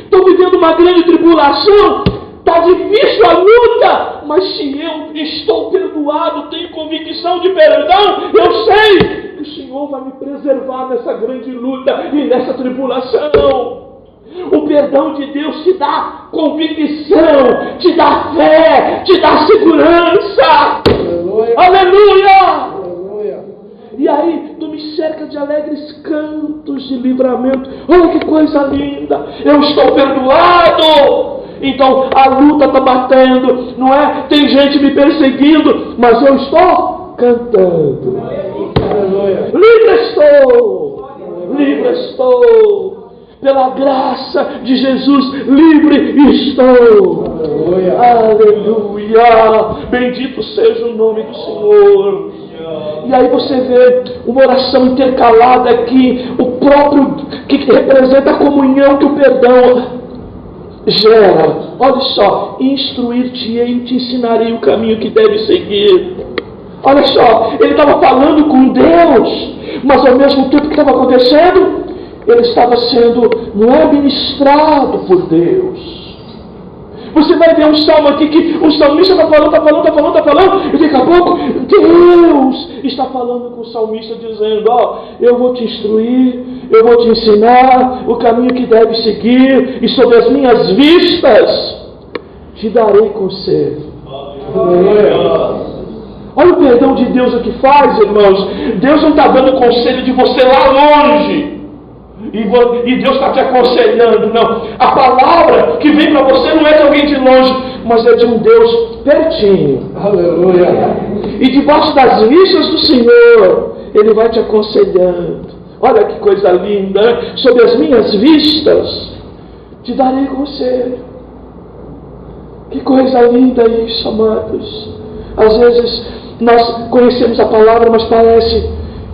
Estou vivendo uma grande tribulação, está difícil a luta, mas se eu estou perdoado, tenho convicção de perdão, eu sei que o Senhor vai me preservar nessa grande luta e nessa tribulação. O perdão de Deus te dá convicção, te dá fé, te dá segurança. Aleluia! Aleluia! E aí, tu me cerca de alegres cantos de livramento. Olha que coisa linda! Eu estou perdoado! Então a luta está batendo, não é? Tem gente me perseguindo, mas eu estou cantando. Livre estou! Livre estou! Pela graça de Jesus, livre estou! Aleluia! Bendito seja o nome do Senhor! E aí você vê uma oração intercalada aqui, o próprio que representa a comunhão que o perdão gera. Olha só: instruir-te-ei e te ensinarei o caminho que deve seguir. Olha só, ele estava falando com Deus, mas ao mesmo tempo que estava acontecendo, ele estava sendo, não é, ministrado por Deus. Você vai ver um salmo aqui que o salmista está falando, e daqui a pouco Deus está falando com o salmista, dizendo: ó, eu vou te instruir, eu vou te ensinar o caminho que deve seguir, e sobre as minhas vistas te darei conselho. Olha o perdão de Deus o que faz, irmãos. Deus não está dando conselho de você lá longe, e Deus está te aconselhando, não. A palavra que vem para você não é de alguém de longe, mas é de um Deus pertinho. Aleluia! E debaixo das vistas do Senhor, Ele vai te aconselhando. Olha que coisa linda, sob as minhas vistas te darei conselho. Que coisa linda isso, amados. Às vezes nós conhecemos a palavra, mas parece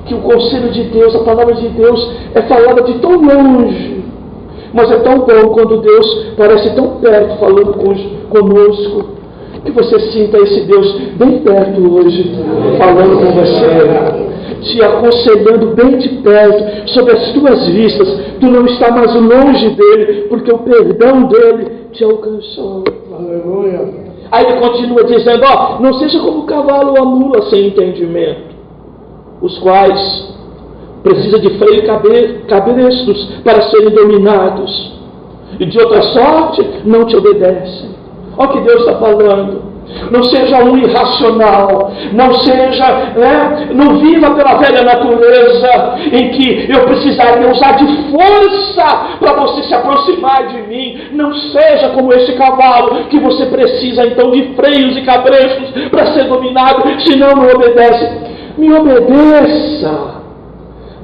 que o conselho de Deus, a palavra de Deus é falada de tão longe. Mas é tão bom quando Deus parece tão perto falando conosco, que você sinta esse Deus bem perto hoje, falando com você, te aconselhando bem de perto, sobre as tuas vistas. Tu não está mais longe dele, porque o perdão dele te alcançou. Aleluia. Aí ele continua dizendo, não seja como o cavalo ou a mula sem entendimento, os quais precisam de freio e cabrestos para serem dominados, e de outra sorte não te obedecem. Olha o que Deus está falando. Não seja um irracional, não viva pela velha natureza, em que eu precisaria usar de força para você se aproximar de mim. Não seja como esse cavalo, que você precisa então de freios e cabrestos para ser dominado, senão não obedece. Me obedeça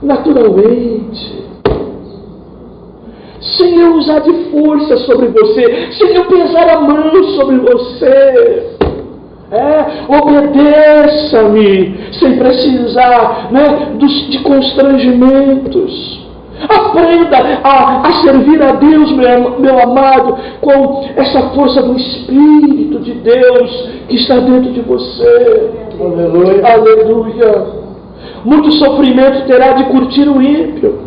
naturalmente, sem eu usar de força sobre você, sem eu pesar a mão sobre você. Obedeça-me, sem precisar de constrangimentos. Aprenda a servir a Deus, meu amado, com essa força do Espírito de Deus que está dentro de você. Aleluia. Aleluia. Muito sofrimento terá de curtir o ímpio,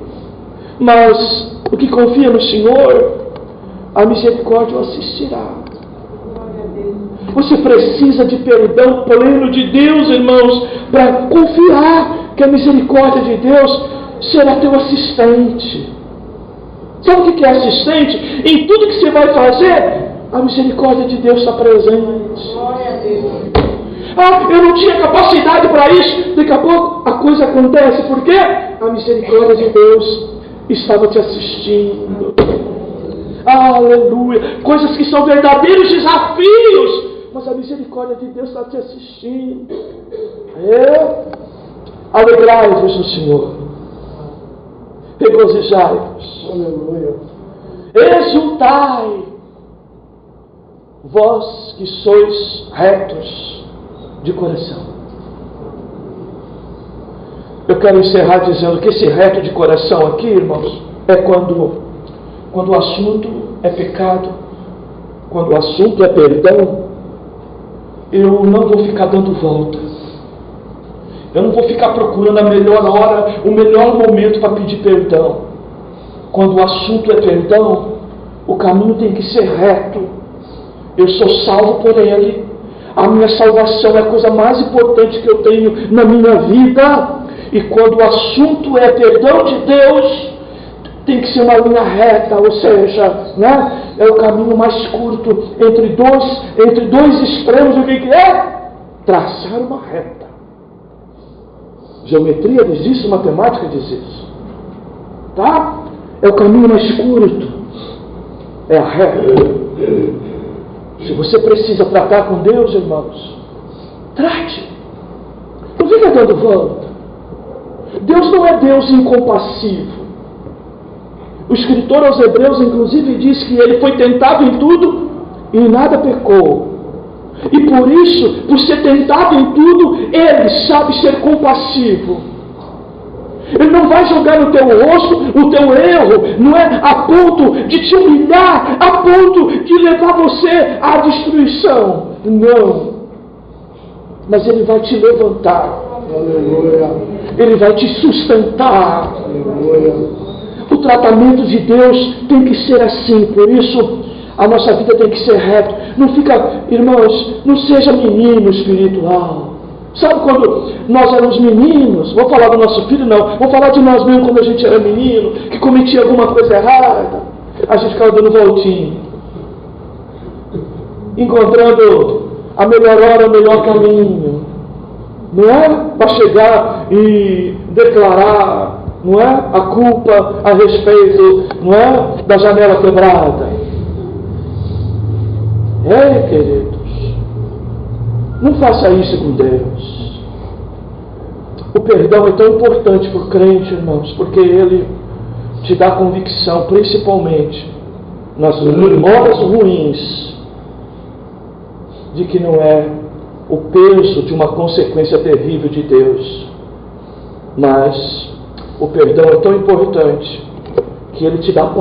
mas o que confia no Senhor, a misericórdia o assistirá. Você precisa de perdão pleno de Deus, irmãos, para confiar que a misericórdia de Deus será teu assistente. Sabe o que é assistente? Em tudo que você vai fazer, a misericórdia de Deus está presente. Eu não tinha capacidade para isso. Daqui a pouco a coisa acontece. Por quê? A misericórdia de Deus estava te assistindo. Aleluia. Coisas que são verdadeiros desafios, mas a misericórdia de Deus está te assistindo. Alegrai-vos no Senhor, regozijai-vos. Aleluia. Exultai, vós que sois retos de coração. Eu quero encerrar dizendo que esse reto de coração aqui, irmãos, é quando o assunto é pecado, quando o assunto é perdão, eu não vou ficar dando voltas. Eu não vou ficar procurando a melhor hora, o melhor momento para pedir perdão. Quando o assunto é perdão, o caminho tem que ser reto. Eu sou salvo por Ele. A minha salvação é a coisa mais importante que eu tenho na minha vida. E quando o assunto é perdão de Deus, tem que ser uma linha reta, ou seja, é o caminho mais curto entre dois extremos. O que é? Traçar uma reta. Geometria diz isso, matemática diz isso. Tá? É o caminho mais curto. É a reta. Se você precisa tratar com Deus, irmãos, trate. Não fica dando volta. Deus não é Deus incompassivo. O escritor aos Hebreus, inclusive, diz que ele foi tentado em tudo e em nada pecou. E por isso, por ser tentado em tudo, ele sabe ser compassivo. Ele não vai jogar no teu rosto o teu erro, não é a ponto de te humilhar, a ponto de levar você à destruição. Não. Mas ele vai te levantar. Aleluia. Ele vai te sustentar. Aleluia. O tratamento de Deus tem que ser assim. Por isso, a nossa vida tem que ser reta. Não fica, irmãos, não seja menino espiritual. Sabe quando nós éramos meninos? Vou falar do nosso filho, não. Vou falar de nós mesmos quando a gente era menino, que cometia alguma coisa errada. A gente ficava dando voltinha, encontrando a melhor hora, o melhor caminho. Não é para chegar e declarar, não é a culpa a respeito, não é da janela quebrada. Queridos, não faça isso com Deus. O perdão é tão importante para o crente, irmãos, porque ele te dá convicção, principalmente nas horas ruins, de que não é o peso de uma consequência terrível de Deus, mas o perdão é tão importante que ele te dá paz.